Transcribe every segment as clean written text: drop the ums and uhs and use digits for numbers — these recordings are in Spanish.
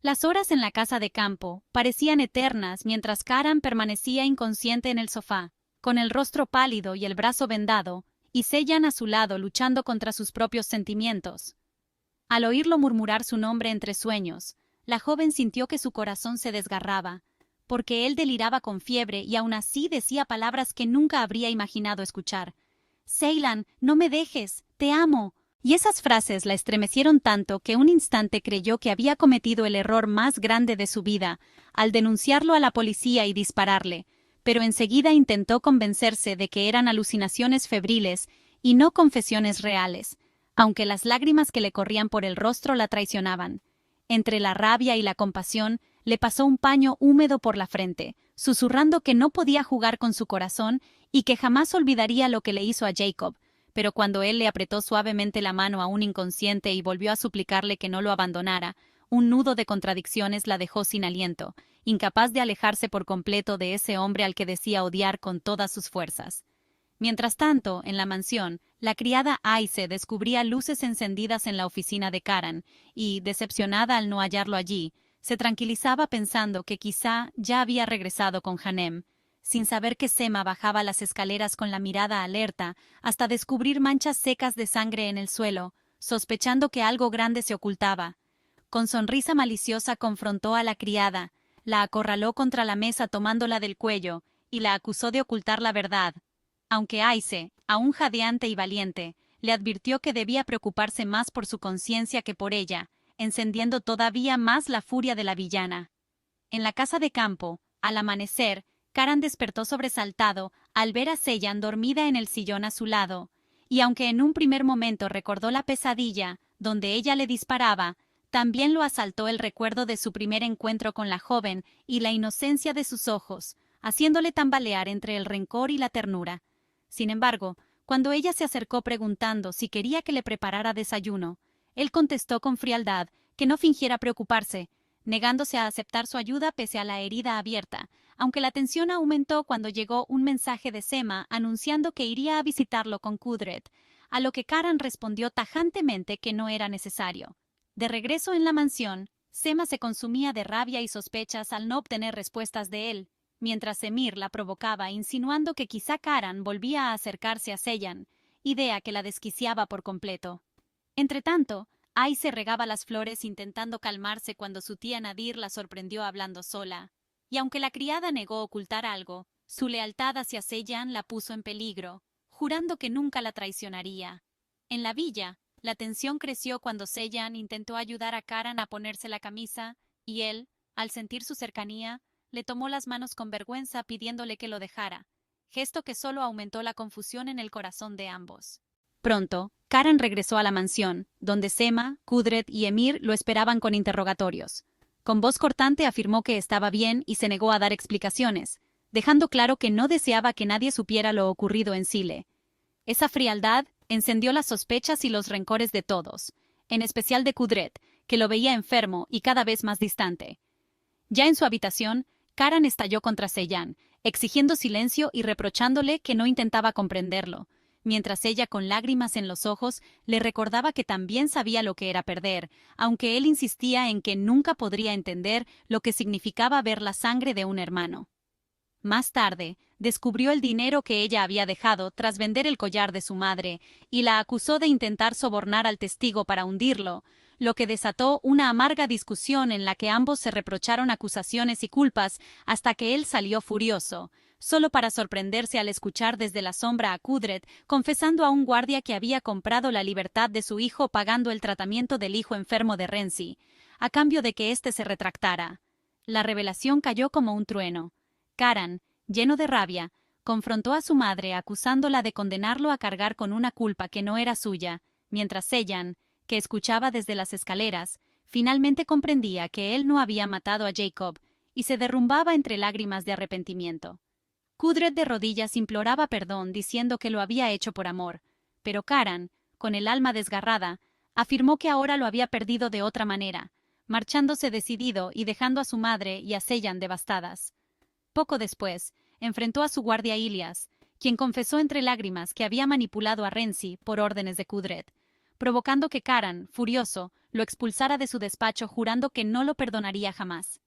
Las horas en la casa de campo parecían eternas mientras Karan permanecía inconsciente en el sofá, con el rostro pálido y el brazo vendado, y Sellan a su lado luchando contra sus propios sentimientos. Al oírlo murmurar su nombre entre sueños, la joven sintió que su corazón se desgarraba, porque él deliraba con fiebre y aún así decía palabras que nunca habría imaginado escuchar. «Ceylan, no me dejes, te amo». Y esas frases la estremecieron tanto que un instante creyó que había cometido el error más grande de su vida, al denunciarlo a la policía y dispararle, pero enseguida intentó convencerse de que eran alucinaciones febriles y no confesiones reales, aunque las lágrimas que le corrían por el rostro la traicionaban. Entre la rabia y la compasión, le pasó un paño húmedo por la frente, susurrando que no podía jugar con su corazón y que jamás olvidaría lo que le hizo a Jacob, pero cuando él le apretó suavemente la mano aún inconsciente y volvió a suplicarle que no lo abandonara, un nudo de contradicciones la dejó sin aliento, incapaz de alejarse por completo de ese hombre al que decía odiar con todas sus fuerzas. Mientras tanto, en la mansión, la criada Aise descubría luces encendidas en la oficina de Karan y, decepcionada al no hallarlo allí, se tranquilizaba pensando que quizá ya había regresado con Hanem, sin saber que Sema bajaba las escaleras con la mirada alerta hasta descubrir manchas secas de sangre en el suelo, sospechando que algo grande se ocultaba. Con sonrisa maliciosa confrontó a la criada, la acorraló contra la mesa tomándola del cuello y la acusó de ocultar la verdad, aunque Aise, aún jadeante y valiente, le advirtió que debía preocuparse más por su conciencia que por ella, encendiendo todavía más la furia de la villana. En la casa de campo, al amanecer, Karan despertó sobresaltado al ver a Sellan dormida en el sillón a su lado, y aunque en un primer momento recordó la pesadilla, donde ella le disparaba, también lo asaltó el recuerdo de su primer encuentro con la joven y la inocencia de sus ojos, haciéndole tambalear entre el rencor y la ternura. Sin embargo, cuando ella se acercó preguntando si quería que le preparara desayuno, él contestó con frialdad que no fingiera preocuparse, negándose a aceptar su ayuda pese a la herida abierta, aunque la tensión aumentó cuando llegó un mensaje de Sema anunciando que iría a visitarlo con Kudret, a lo que Karan respondió tajantemente que no era necesario. De regreso en la mansión, Sema se consumía de rabia y sospechas al no obtener respuestas de él, mientras Emir la provocaba insinuando que quizá Karan volvía a acercarse a Sellan, idea que la desquiciaba por completo. Entretanto, Aise regaba las flores intentando calmarse cuando su tía Nadir la sorprendió hablando sola, y aunque la criada negó ocultar algo, su lealtad hacia Sellan la puso en peligro, jurando que nunca la traicionaría. En la villa, la tensión creció cuando Sellan intentó ayudar a Karan a ponerse la camisa, y él, al sentir su cercanía, le tomó las manos con vergüenza pidiéndole que lo dejara, gesto que solo aumentó la confusión en el corazón de ambos. Pronto, Karan regresó a la mansión, donde Sema, Kudret y Emir lo esperaban con interrogatorios. Con voz cortante afirmó que estaba bien y se negó a dar explicaciones, dejando claro que no deseaba que nadie supiera lo ocurrido en Sile. Esa frialdad encendió las sospechas y los rencores de todos, en especial de Kudret, que lo veía enfermo y cada vez más distante. Ya en su habitación, Karan estalló contra Sellan, exigiendo silencio y reprochándole que no intentaba comprenderlo, mientras ella con lágrimas en los ojos le recordaba que también sabía lo que era perder, aunque él insistía en que nunca podría entender lo que significaba ver la sangre de un hermano. Más tarde, descubrió el dinero que ella había dejado tras vender el collar de su madre y la acusó de intentar sobornar al testigo para hundirlo, lo que desató una amarga discusión en la que ambos se reprocharon acusaciones y culpas hasta que él salió furioso, solo para sorprenderse al escuchar desde la sombra a Kudret confesando a un guardia que había comprado la libertad de su hijo pagando el tratamiento del hijo enfermo de Renzi, a cambio de que éste se retractara. La revelación cayó como un trueno. Karan, lleno de rabia, confrontó a su madre acusándola de condenarlo a cargar con una culpa que no era suya, mientras Sellan, que escuchaba desde las escaleras, finalmente comprendía que él no había matado a Jacob y se derrumbaba entre lágrimas de arrepentimiento. Kudret de rodillas imploraba perdón diciendo que lo había hecho por amor, pero Karan, con el alma desgarrada, afirmó que ahora lo había perdido de otra manera, marchándose decidido y dejando a su madre y a Sellan devastadas. Poco después, enfrentó a su guardia Ilias, quien confesó entre lágrimas que había manipulado a Renzi por órdenes de Kudret, provocando que Karan, furioso, lo expulsara de su despacho jurando que no lo perdonaría jamás.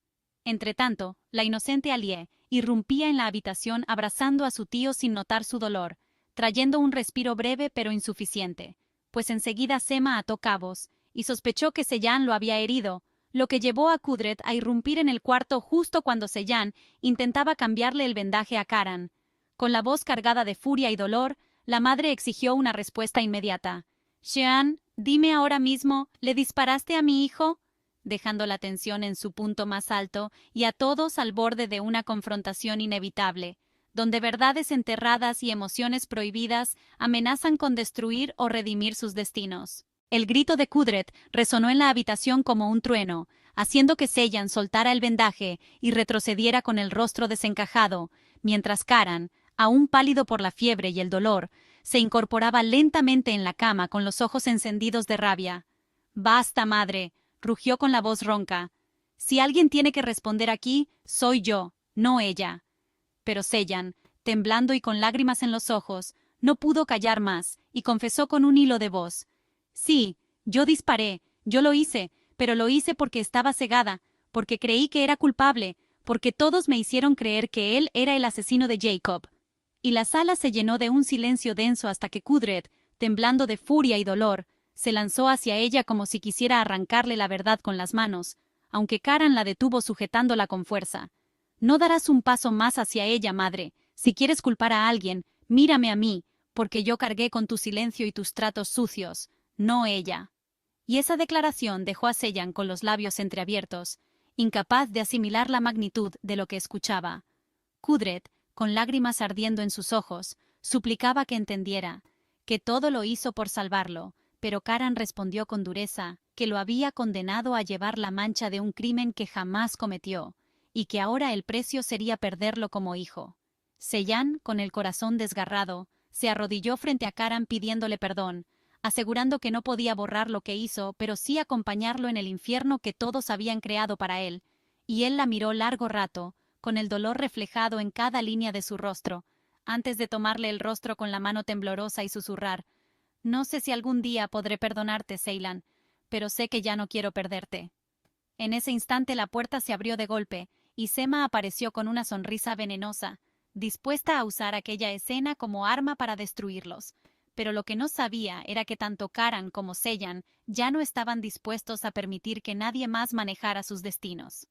Entretanto, la inocente Alie irrumpía en la habitación abrazando a su tío sin notar su dolor, trayendo un respiro breve pero insuficiente, pues enseguida Sema ató cabos y sospechó que Seyan lo había herido, lo que llevó a Kudret a irrumpir en el cuarto justo cuando Seyan intentaba cambiarle el vendaje a Karan. Con la voz cargada de furia y dolor, la madre exigió una respuesta inmediata. «Shean, dime ahora mismo, ¿le disparaste a mi hijo?» Dejando la tensión en su punto más alto y a todos al borde de una confrontación inevitable, donde verdades enterradas y emociones prohibidas amenazan con destruir o redimir sus destinos. El grito de Kudret resonó en la habitación como un trueno, haciendo que Seyan soltara el vendaje y retrocediera con el rostro desencajado, mientras Karan, aún pálido por la fiebre y el dolor, se incorporaba lentamente en la cama con los ojos encendidos de rabia. «Basta, madre», rugió con la voz ronca. «Si alguien tiene que responder aquí, soy yo, no ella». Pero Seyan, temblando y con lágrimas en los ojos, no pudo callar más y confesó con un hilo de voz. «Sí, yo disparé, yo lo hice, pero lo hice porque estaba cegada, porque creí que era culpable, porque todos me hicieron creer que él era el asesino de Jacob». Y la sala se llenó de un silencio denso hasta que Kudret, temblando de furia y dolor, se lanzó hacia ella como si quisiera arrancarle la verdad con las manos, aunque Karan la detuvo sujetándola con fuerza. «No darás un paso más hacia ella, madre. Si quieres culpar a alguien, mírame a mí, porque yo cargué con tu silencio y tus tratos sucios, no ella». Y esa declaración dejó a Seyan con los labios entreabiertos, incapaz de asimilar la magnitud de lo que escuchaba. Kudret, con lágrimas ardiendo en sus ojos, suplicaba que entendiera, que todo lo hizo por salvarlo, pero Karan respondió con dureza que lo había condenado a llevar la mancha de un crimen que jamás cometió, y que ahora el precio sería perderlo como hijo. Seyan, con el corazón desgarrado, se arrodilló frente a Karan pidiéndole perdón, asegurando que no podía borrar lo que hizo, pero sí acompañarlo en el infierno que todos habían creado para él, y él la miró largo rato, con el dolor reflejado en cada línea de su rostro, antes de tomarle el rostro con la mano temblorosa y susurrar: «No sé si algún día podré perdonarte, Ceylan, pero sé que ya no quiero perderte». En ese instante la puerta se abrió de golpe, y Sema apareció con una sonrisa venenosa, dispuesta a usar aquella escena como arma para destruirlos. Pero lo que no sabía era que tanto Karan como Seyan ya no estaban dispuestos a permitir que nadie más manejara sus destinos.